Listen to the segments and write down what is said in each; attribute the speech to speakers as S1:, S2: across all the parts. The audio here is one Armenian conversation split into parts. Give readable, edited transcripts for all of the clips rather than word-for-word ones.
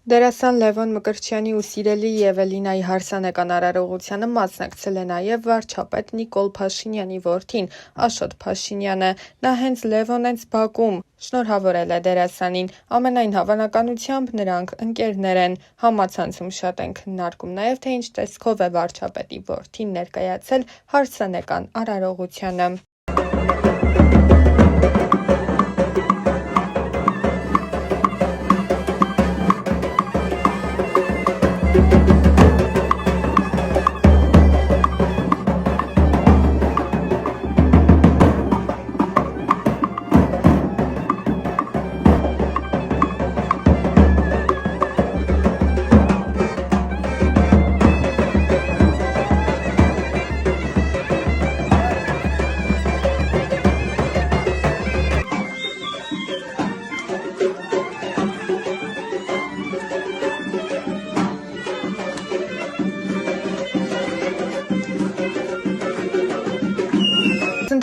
S1: Դերասան Լևոն Մկրտչյանի ու սիրելի Էվելինայի հարսանեկան արարողությանը մասնակցել է նաև վարչապետ Նիկոլ Փաշինյանի որդին՝ Աշոտ Փաշինյանը։ Նա հենց Լևոնենց բակում շնորհավորել է դերասանին։ Ամենայն հավանականությամբ նրանք ընկերներ են։ Համացանցում շատ են քննարկում նաև, թե ինչ տեսքով է վարչապետի որդին ներկայացել հարսանեկան արարողությանը։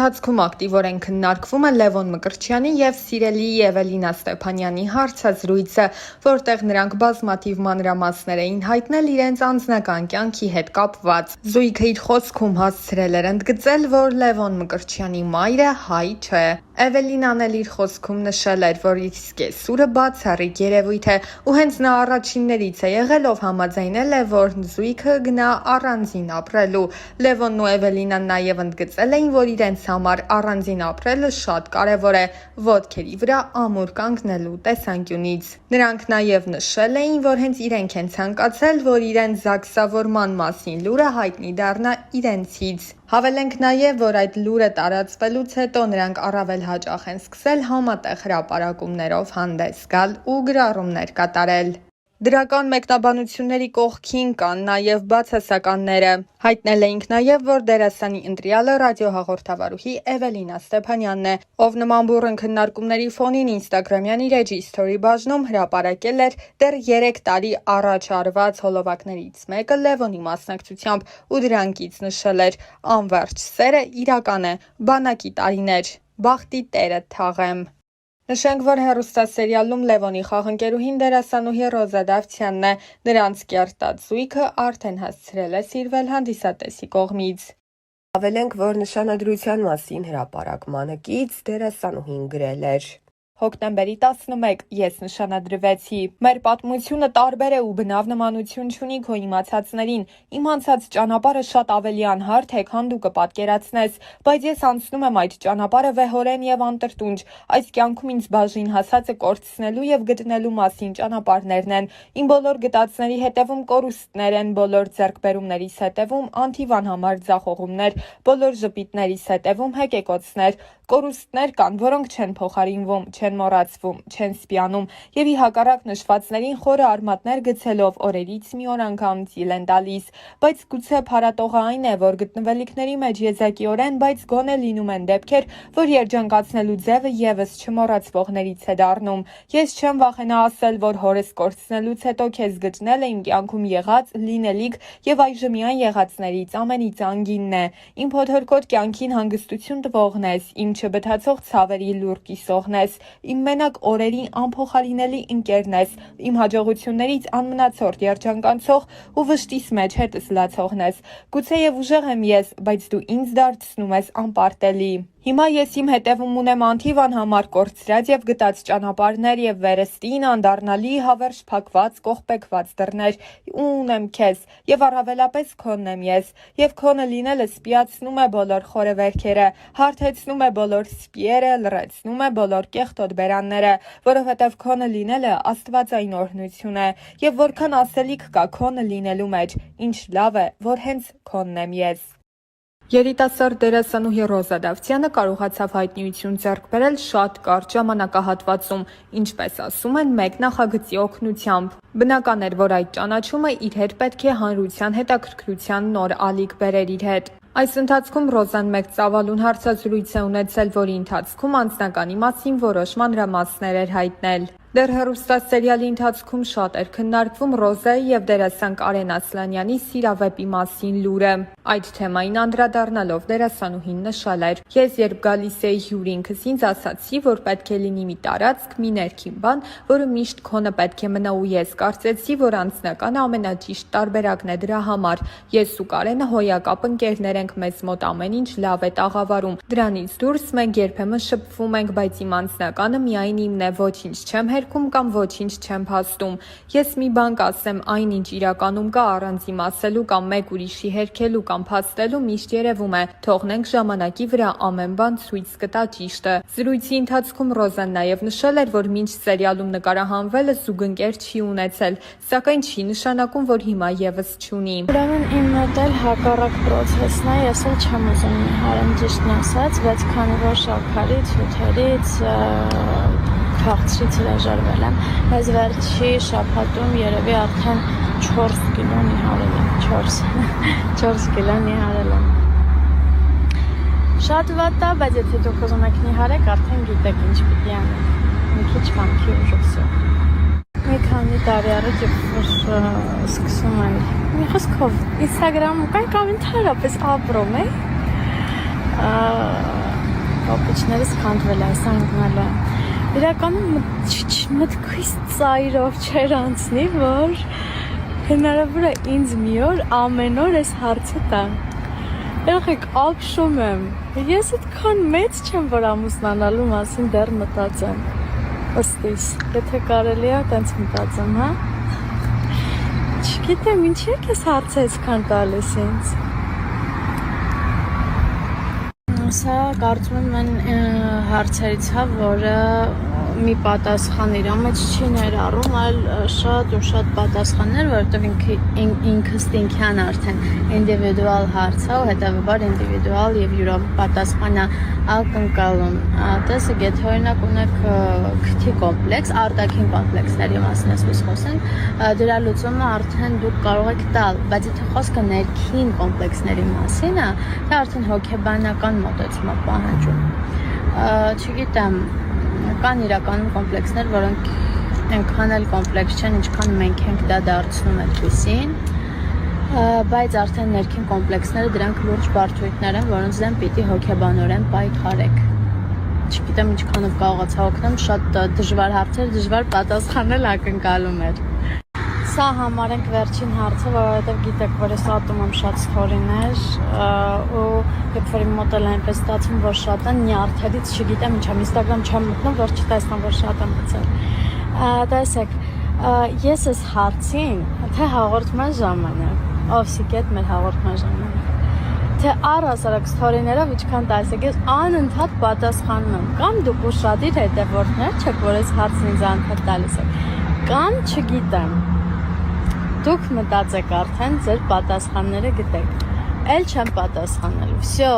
S1: Ընթացքում ակտիվորեն քննարկվում է Լևոն Մկրտչյանի և սիրելի Էվելինա Ստեփանյանի հարցազրույցը, որտեղ նրանք բազմաթիվ մանրամասներ էին հայտնել իրենց անձնական կյանքի հետ կապված։ Զույգը իր խոսքում հասցրել էր ընդգծել, որ Լևոն Մկրտչյանի մայրը հայ չէ։ Էվելինան էլ իր խոսքում նշել էր, որ իր սկեսուրը բացառիկ երևույթ է, ու հենց նա առաջիններից է եղել, ով համաձայնել է, որ զույգը գնա առանձին ապրելու։ Լևոնն ու Էվելինան նաև ընդգծել էին, որ իրենց համար առանձին ապրելը շատ կարևոր է ոտքերի վրա ամուր կանգնելու տեսանկյունից։ Նրանք նաև նշել էին, որ հենց իրենք են ցանկացել, որ իրենց ԶԱԳՍավորման մասին լուրը հայտնի դառնա իրենցից։ Հավելենք նաև, որ այդ լուրը տարածվելուց հետո նրանք առավել հաճախ են սկսել համատեղ հրապարակումներով հանդես գալ ու գրառումներ կատարել։ Դրական մեկնաբանությունների կողքին կան նաև բացասականները։ Հայտնել էինք նաև, որ դերասանի ընտրյալը ռադիոհաղորդավարուհի Էվելինա Ստեփանյանն է, ով նման բուռն քննարկումների ֆոնին Instagram-յան իր էջի story բաժնում հրապարակել էր դեռ 3 տարի առաջ արված հոլովակներից մեկը Լևոնի մասնակցությամբ ու դրանքից նշել էր. «Անվերջ սերը իրական է, բանակի տարիներ, բախտի տերը թաղեմ»։ Նշենք, որ հեռուստասերիալում Լևոնի խաղընկերուհին դերասանուհի Ռոզա Դավթյանն է։ Նրանց կերտած զույգը արդեն հասցրել է սիրվել հանդիսատեսի կողմից։
S2: Հավելենք, որ նշանադրության մասին հրապարակմանը կից դերասանուհին գրել էր.
S1: Հոկտեմբերի 11 ես նշանադրվեցի։ Մեր պատմությունը տարբեր է ու բնավ նմանություն չունի քո իմացածներին։ Իմ անցած ճանապարհը շատ ավելի անհարթ է, քան դու կպատկերացնես, բայց ես անցնում եմ այդ ճանապարհը վեհորեն եւ անտրտունջ։ Այս կյանքում ինձ բաժին հասածը կորցնելու եւ գտնելու մասին ճանապարհներն են։ Իմ բոլոր գտածների հետևում կորուստներ են, բոլոր ձեռքբերումներիս հետևում անթիվան համար ձախողումներ, բոլոր ժպիտներիս հետևում հեկեկոցներ։ Կորուստներ կան, որոնք չեն փոխարինվում, չեն մոռացվում, չեն սպիանում եւ ի հակառակ նշվածներին խորը արմատներ գցելով օրերից մի օր անգամ ծիլ են տալիս, բայց գուցե փառատողը այն է, որ գտնվելիքների մեջ եզակիորեն, բայց գոնե լինում են դեպքեր, որ երջանկացնելու ձևը եւս չմոռացվողներից է դառնում։ Ես չեմ վախենա ասել, որ հորս կորցնելուց հետո քեզ գտնել է իմ կյանքում եղած, լինելիք եւ այժմյան եղածներից ամենից անգինն է։ Իմ փոթորկոտ կյանքին հանգստություն տվողն ես, իմ չբթացող ցավերի լուր կիսողն ես, իմ մենակ օրերի անփոխարինելի ընկերն ես, իմ հաջողություններից անմնացորդ երջանկանցող ու վշտիս մեջ հետս լացողն ես։ Գուցեև ուժեղ եմ ես, բայց դու ինձ դարձնում ես անպարտելի։ Հիմա ես իմ հետևում ունեմ անթիվ անհամար կորցրած եւ գտած ճանապարհներ եւ վերստին անդառնալի հավերժ փակված կողպեկված դռներ ու ունեմ քեզ եւ առավելապես քոնն եմ ես եւ քոնը լինելը սպիացնում է բոլոր խորեվերքերը, հարթեցնում է բոլոր սպիերը, լրացնում է բոլոր կեղտոտ բերանները, որովհետեւ քոնը լինելը աստվածային օրհնություն է եւ որքան ասելիք կա քոնը լինելու մեջ, ինչ լավ է, որ հենց քոնն եմ ես։ Երիտասարդ դերասանուհի Ռոզա Դավթյանը կարողացավ հայտնիություն ձեռք բերել շատ կարճ ժամանակահատվածում, ինչպես ասում են, մեկ նախագծի օգնությամբ։ Բնական էր, որ այդ ճանաչումը իր հետ պետք է հանրության հետաքրքրության նոր ալիք բերեր իր հետ։ Այս ընթացքում Ռոզան մեկ ծավալուն հարցազրույց է ունեցել, որի ընթացքում անձնականի մասին որոշ մանրամասներ էր հայտնել։ Դեռ հեռուստասերիալի ընթացքում շատ էր քննարկվում Ռոզայի եւ դերասան Կարեն Ասլանյանի սիրավեպի մասին լուրը։ Այդ թեմային անդրադառնալով դերասանուհին նշել էր. «Ես երբ գալիս էի հյուր ինքս ինձ ասացի, որ պետք է լինի մի տարածք, մի ներքին բան, որը միշտ քոնը պետք է մնա ու ես կարծեցի, որ անձնականը ամենաճիշտ տարբերակն է դրա համար։ Ես ու Կարենը հոյակապ ընկերներ ենք, մեզ մոտ ամեն ինչ լավ է տաղավարում։ Դրանից դուրս մենք երբեմն շփվում ենք, բայց իմ անձնականը միայն իմն է, ոչինչ չեմ հերքում կամ ոչինչ չեմ փաստում։ Ես մի բան կասեմ, այնինչ իրականում կա առանց իմ ասելու կամ մեկ ուրիշի հերքելու կամ փաստելու միշտ երևում է, թողնենք ժամանակի վրա ամեն բան ցույց կտա ճիշտը»։ Զրույցի ընթացքում Ռոզան նաև նշել էր, որ մինչ սերիալում նկարահանվելը զուգընկեր չի ունեցել, սակայն չի նշանակում, որ հիմա եւս չունի։
S3: Ուրեմն իմ մոտ էլ հակառակ process-ն է, ես էլ չեմ ուզում նիհարեմ ճիշտն ասած, բայց քանի որ շաքարից, հյութերից, քաղցրից հրաժարվել եմ, ես վերջի շաբաթում երևի արդեն 4 կիլո նիհարել եմ, 4 կիլո նիհարել եմ։ Շատ վատ է, բայց եթե դուք ուզում եք նիհարեք, արդեն գիտեք ինչ պիտի անեք, մի քիչ վամքի ուժով։ Մի քանի տարի առաջ սկսում եմ մի խոսքով Instagram-ում կամ ընդհանրապես ապրում էի, պապուչներս քանդվել այս անգնալը։ Իրականում մտքից ծայրով չէր անցնի, որ հնարավոր է ինձ մի օր ամեն օր այս հարցը տան։ Եղեք ապշում եմ, ես այդքան մեծ չեմ, որ ամուսնանալու մասին դեռ մտածեմ։ Ըստիս, եթե կարելի է, տենց մտածեմ, հա։ Չգիտեմ, ինչի եք ես հարցը այսքան տալիս ինձ։ Սա կարծում եմ հարցերից հա, որը մի պատասխան իր մեջ չի ներառում, այլ շատ ու շատ պատասխաններ, որովհետև ինքս ինքյան արդեն ինդիվիդուալ հարց է, ու հետևաբար ինդիվիդուալ եւ յուրապատասխան ակնկալում։ Տեսեք, եթե օրինակ ունեք քթի կոմպլեքս, արտաքին կոմպլեքսների մասին ասես խոսենք, դրա լուծումը արդեն դուք կարող եք տալ, բայց եթե խոսքը ներքին կոմպլեքսների մասին է, դա արդեն հոգեբանական մոտեցում է պահանջում։ Չգիտեմ, կան իրականում կոմպլեքսներ, որոնք այնքան էլ կոմպլեքս չեն, ինչքան մենք ենք դա դարձնում այդպիսին, բայց արդեն ներքին կոմպլեքսները դրանք լուրջ բարդություններ են, որոնց դեմ պիտի հոգեբանորեն պայքարեք։ Չգիտեմ ինչքանով կարողացա օգնեմ, շատ դժվար հարցեր, դժվար պատասխանել ակնկալում էր։ Սա համարենք վերջին հարցը, որովհետև գիտեք, որ ես ատում եմ շատ ստորիներ ու երբ որ իմ մոտ էլ այնպես ստացվում, որ շատ են նյարդերից չգիտեմ ինչ եմ, Instagram չեմ մտնում, որ չտեսնեմ, որ շատ եմ մտցել։ Տեսեք, ես այս հարցին, թե հաղորդման ժամանակ, Օվսիկետ մեր հաղորդման ժամանակ, թե առհասարակ ստորիներով ինչքան տալիս ես անընդհատ պատասխանում եմ, կամ դուք ուշադիր հետևորդներ չեք, որ այս հարցն ինձ անընդհատ տալիս եք, կամ չգիտեմ։ Դուք մտածեք արդեն ձեր պատասխանները գտեք։ Էլ չեմ պատասխանելու։ Всё։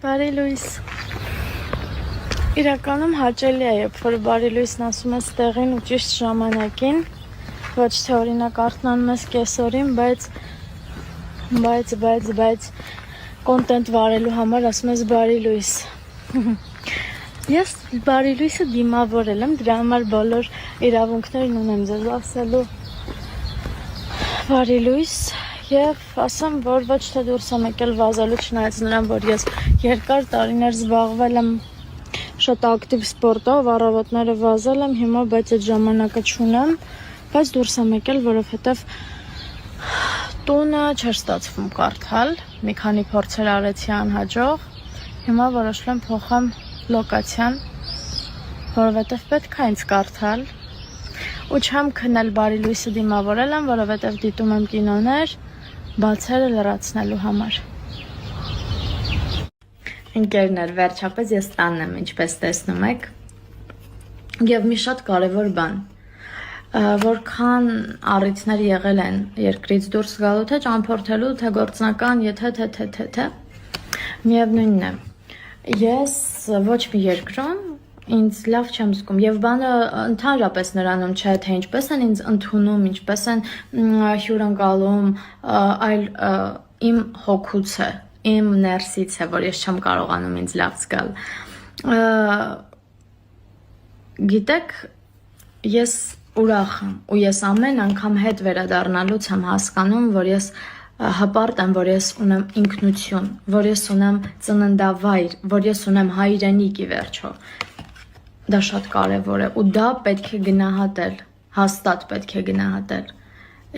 S3: Բարի լույս։ Իրականում հաճելի է, երբ որ բարի լույսն ասում ես տեղին ու ճիշտ ժամանակին, ոչ թե օրինակ արթնանում ես կեսօրին, բայց կոնտենտ վարելու համար ասում ես բարի լույս։ Ես բարի լույսը դիմավորել եմ, դրա համար բոլոր իրավունքներն ունեմ ձեզ ասելու բարի լույս եւ ասեմ, որ ոչ թե դուրս եմ եկել վազելու, չնայած նրան, որ ես երկար տարիներ զբաղվել եմ շատ ակտիվ սպորտով, առավոտները վազել եմ, հիմա բայց այդ ժամանակը չունեմ, բայց դուրս եմ եկել, որովհետեւ տունը չէր ստացվում կարդալ, մի քանի փորձեր արեցի անհաջող, հիմա որոշել եմ փոխեմ լոկացիան, որովհետեւ պետք է ինձ կարդալ։ Ու չեմ քնել բարի լույսը դիմավորել եմ, որովհետև դիտում եմ կինոներ, բացերը լրացնելու համար։ Ընկերներ, վերջապես ես տանն եմ, ինչպես տեսնում եք, և մի շատ կարևոր բան, որքան առիթներ եղել են երկրից դուրս գալու, թե ճամփորդելու, թե գործնական, եթե, միևնույնն է, ես ոչ մի երկրում ինձ լավ չեմ զգում եւ բանը ընդհանրապես նրանում չէ թե ինչպես են ինձ ընդունում, ինչպես են հյուրընկալում, այլ իմ հոգուց է, իմ ներսից է, որ ես չեմ կարողանում ինձ լավ զգալ։ Գիտեք, ես ուրախ եմ ու ես ամեն անգամ հետ վերադառնալուց եմ հասկանում, որ ես հպարտ եմ, որ ես ունեմ ինքնություն, որ ես ունեմ ծննդավայր, որ ես ունեմ հայրենիք ի վերջո։ Դա շատ կարևոր է ու դա պետք է գնահատել, հաստատ պետք է գնահատել։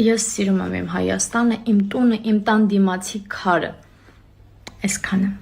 S3: Ես սիրում եմ իմ Հայաստանը, իմ տունը, իմ տան դիմացի քարը։ Այսքանը։